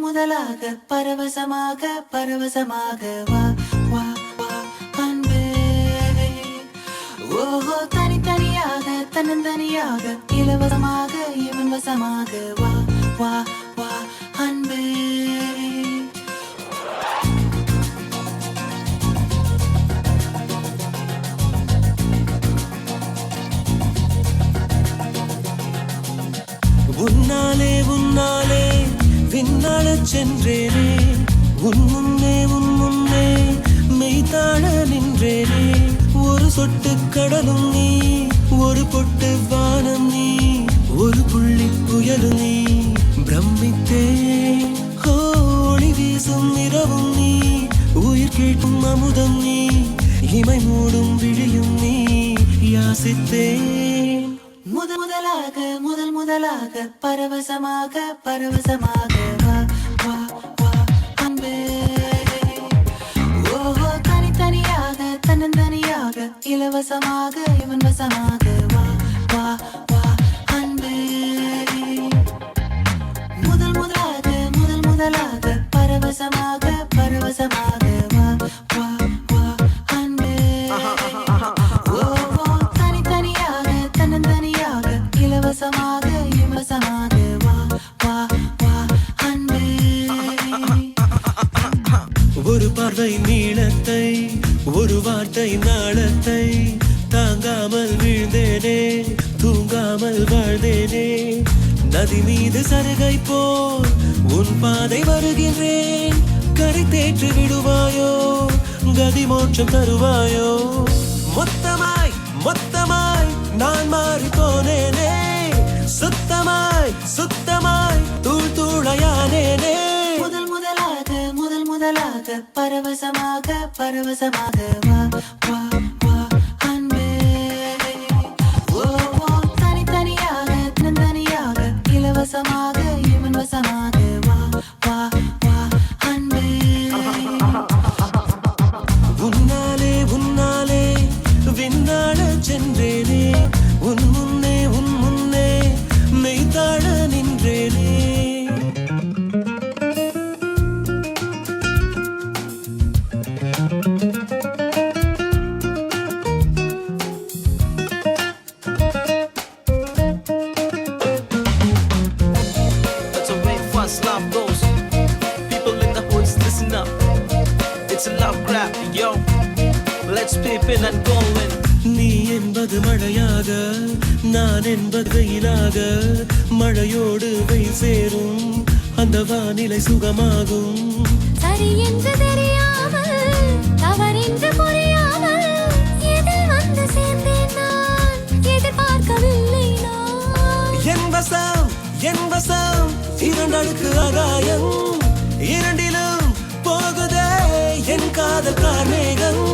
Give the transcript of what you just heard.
முதலாக பரவசமாக வா வா வா அன்பே. ஓஹோ தனித்தனியாக தன்னந்தனியாக இலவசமாக இவன் வசமாக வா வா வா அன்பே. உன்னாலே உன்னாலே விண்ணாளச் சென்றேனே, உன் முன்னே மெய்தாழ நின்றேனே. ஒரு சொட்டு கடலும் நீ, ஒரு பொட்டு வானம் நீ, ஒரு புள்ளி புயலும் நீ. பிரமித்தேன் ஒளி வீசும் இரவும் நீ, உயிர் கேட்கும் அமுதம் நீ, இமை மூடும் விழியும் நீ. யாசித்தேன் முதலாக பரவசமாக வா வா வா அன்பே. ஓஹோ தனித்தனியாக தன்னந்தனியாக இலவசமாக இவன் வசமாக வா வா வா அன்பே. முதலாக பரவசமாக வா வா வா அன்பே. ஓஹோ தனித்தனியாக தன்னந்தனியாக இலவசமாக இவசமாக வா வா வா அன்பே. ஒரு பார்வை நீளத்தை, ஒரு வார்த்தை நாளத்தை, தாங்காமல் வீழ்ந்தேனே, தூங்காமல் வாழ்ந்தேனே. நதி மீது சருகை போல் உன் பாதை வருகின்றேன். கரை தேற்றி விடுவாயோ, கதி மோட்சம் தருவாயோ. மொத்தமாய் நான் மாறி போனேனே, சுத்தமாய் தூள் தூளையானேனே. முதலாக பரவசமாக வா வா வா அன்பே. ஓஹோ தனித்தனியாக தன்னந்தனியாக இலவசமாக இவன் வசமாக வா வா வா அன்பே. உன்னாலே விண்ணாளச் சென்றேனே, உன் முன்னே மெய்தாழ நின்றேனே. That's the way fast love goes. People in the hoods, listen up. It's a love grab, yo. Let's peep in and go in. நீ என்பது மழையாக, நான் என்பது வெயிலாக. மழையோடு வெயில் சேரும், அந்த வானிலை சுகமாகும். சரி என்று தெரியாமல், தவறென்று புரியாமல், எதில் வந்து சேர்ந்தேன் நான், எதிர்பார்க்கவில்லை நான். என் வசம் இரண்டடுக்கு ஆகாயம், இரண்டிலும் போகுதே என் காதல் கார்மேகம்.